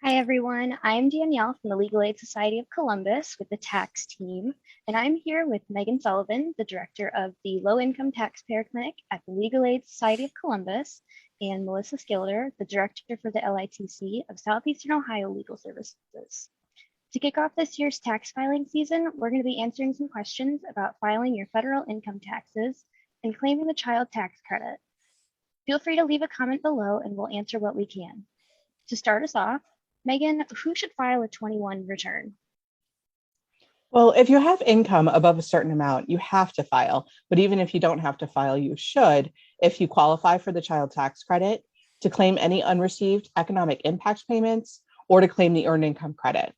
Hi, everyone. I'm Danielle from the Legal Aid Society of Columbus with the tax team, and I'm here with Megan Sullivan, the director of the Low Income Taxpayer Clinic at the Legal Aid Society of Columbus, and Melissa Skilder, the director for the LITC of Southeastern Ohio Legal Services. To kick off this year's tax filing season, we're going to be answering some questions about filing your federal income taxes and claiming the child tax credit. Feel free to leave a comment below and we'll answer what we can. To start us off, Megan, who should file a 21 return? Well, if you have income above a certain amount, you have to file. But even if you don't have to file, you should if you qualify for the child tax credit, to claim any unreceived economic impact payments, or to claim the earned income credit.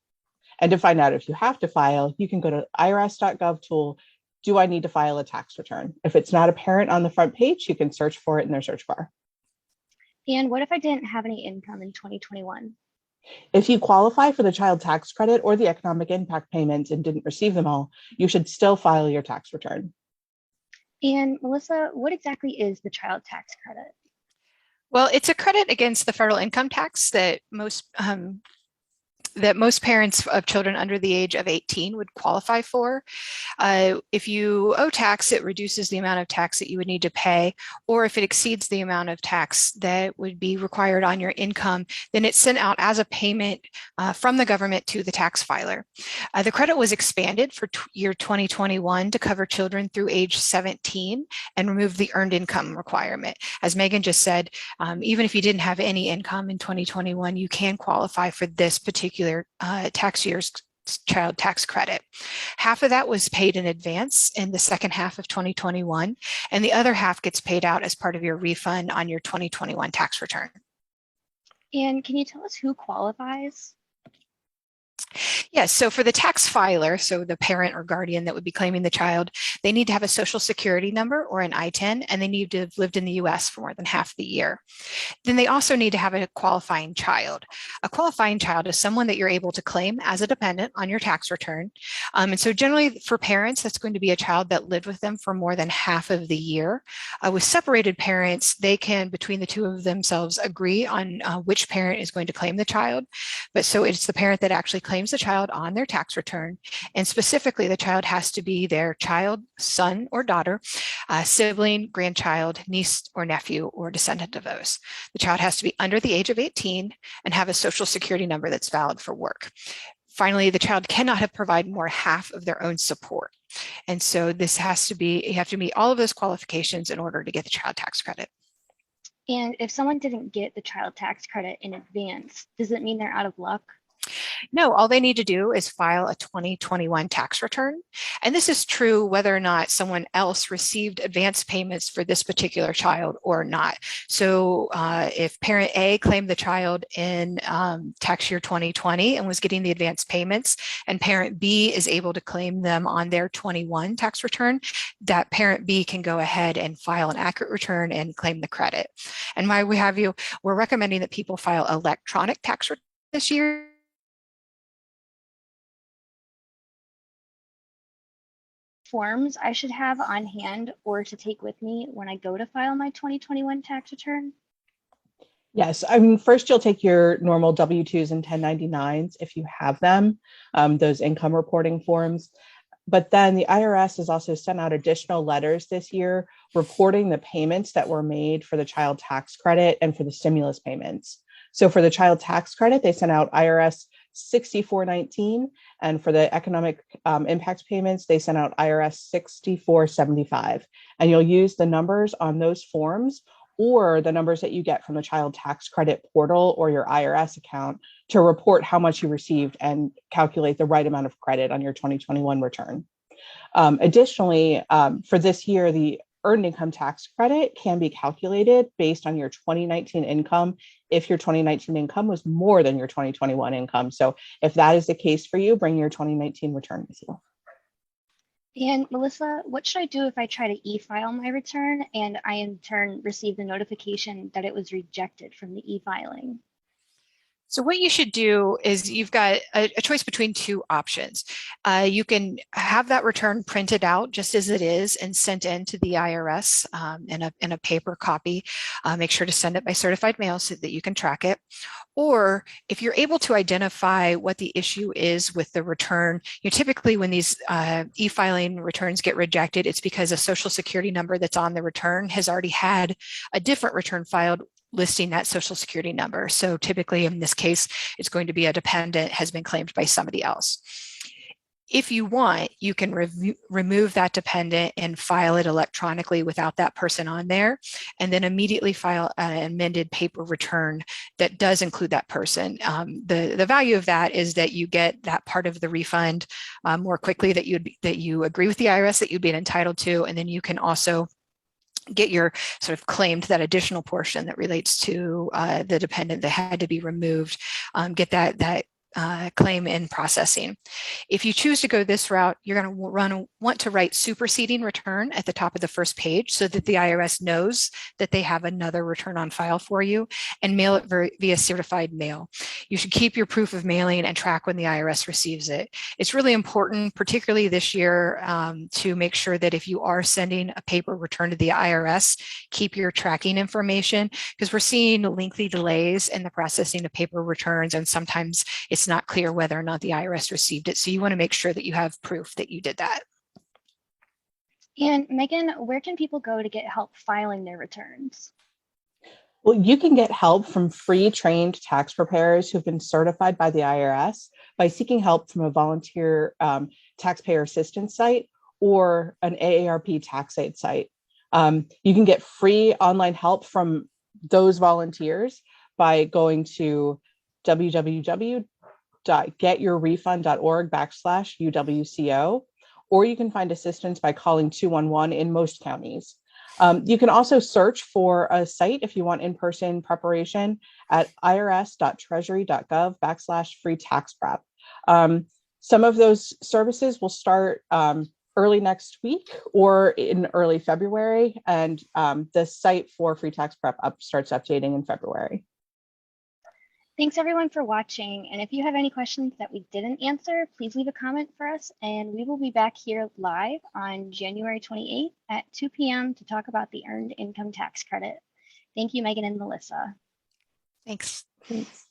And to find out if you have to file, you can go to irs.gov tool. Do I need to file a tax return? If it's not apparent on the front page, you can search for it in their search bar. And what if I didn't have any income in 2021? If you qualify for the child tax credit or the economic impact payments and didn't receive them all, you should still file your tax return. And Melissa, what exactly is the child tax credit? Well, it's a credit against the federal income tax that most parents of children under the age of 18 would qualify for. If you owe tax, it reduces the amount of tax that you would need to pay, or if it exceeds the amount of tax that would be required on your income, then it's sent out as a payment from the government to the tax filer. The credit was expanded for year 2021 to cover children through age 17 and remove the earned income requirement. As Megan just said, even if you didn't have any income in 2021, you can qualify for this particular tax year's child tax credit. Half of that was paid in advance in the second half of 2021, and the other half gets paid out as part of your refund on your 2021 tax return. And can you tell us who qualifies? Yes, so for the tax filer, so the parent or guardian that would be claiming the child, they need to have a social security number or an ITIN, and they need to have lived in the US for more than half the year. Then they also need to have a qualifying child. A qualifying child is someone that you're able to claim as a dependent on your tax return. And so generally for parents, that's going to be a child that lived with them for more than half of the year. With separated parents, they can, between the two of themselves, agree on which parent is going to claim the child. But so it's the parent that actually claims the child on their tax return. And specifically, the child has to be their child, son or daughter, sibling, grandchild, niece or nephew, or descendant of those. The child has to be under the age of 18 and have a social security number that's valid for work. Finally, the child cannot have provided more half of their own support. And so this has to be, you have to meet all of those qualifications in order to get the child tax credit. And if someone didn't get the child tax credit in advance, does it mean they're out of luck? No, all they need to do is file a 2021 tax return. And this is true whether or not someone else received advance payments for this particular child or not. So if parent A claimed the child in tax year 2020 and was getting the advance payments, and parent B is able to claim them on their 21 tax return, that parent B can go ahead and file an accurate return and claim the credit. And why we have you, we're recommending that people file electronic tax returns this year. Forms I should have on hand or to take with me when I go to file my 2021 tax return? Yes, I mean, first you'll take your normal W-2s and 1099s if you have them, those income reporting forms. But then the IRS has also sent out additional letters this year reporting the payments that were made for the child tax credit and for the stimulus payments. So for the child tax credit, they sent out IRS 6419, and for the economic impact payments, they sent out IRS 6475. And you'll use the numbers on those forms or the numbers that you get from the child tax credit portal or your IRS account to report how much you received and calculate the right amount of credit on your 2021 return. Additionally, for this year, the earned income tax credit can be calculated based on your 2019 income if your 2019 income was more than your 2021 income. So if that is the case for you, bring your 2019 return with you. And Melissa, what should I do if I try to e-file my return and I in turn receive the notification that it was rejected from the e-filing? So what you should do is you've got a choice between two options. You can have that return printed out just as it is and sent in to the IRS in a paper copy. Make sure to send it by certified mail so that you can track it. Or if you're able to identify what the issue is with the return, typically when these e-filing returns get rejected, it's because a social security number that's on the return has already had a different return filed listing that social security number. So typically in this case, it's going to be a dependent has been claimed by somebody else. If you want, you can remove that dependent and file it electronically without that person on there, and then immediately file an amended paper return that does include that person. The value of that is that you get that part of the refund more quickly that you agree with the IRS that you'd be entitled to, and then you can also get your sort of claimed that additional portion that relates to the dependent that had to be removed, get that claim in processing. If you choose to go this route, you're going to want to write superseding return at the top of the first page so that the IRS knows that they have another return on file for you, and mail it via certified mail. You should keep your proof of mailing and track when the IRS receives it. It's really important, particularly this year, to make sure that if you are sending a paper return to the IRS, keep your tracking information, because we're seeing lengthy delays in the processing of paper returns, and sometimes it's not clear whether or not the IRS received it. So you want to make sure that you have proof that you did that. And Megan, where can people go to get help filing their returns? Well, you can get help from free trained tax preparers who've been certified by the IRS by seeking help from a volunteer taxpayer assistance site or an AARP tax aid site. You can get free online help from those volunteers by going to www.getyourrefund.org/UWCO, or you can find assistance by calling 211 in most counties. You can also search for a site if you want in-person preparation at irs.treasury.gov/free tax prep. Some of those services will start early next week or in early February, and the site for free tax prep starts updating in February. Thanks everyone for watching. And if you have any questions that we didn't answer, please leave a comment for us, and we will be back here live on January 28th at 2 p.m. to talk about the Earned Income Tax Credit. Thank you, Megan and Melissa. Thanks. Thanks.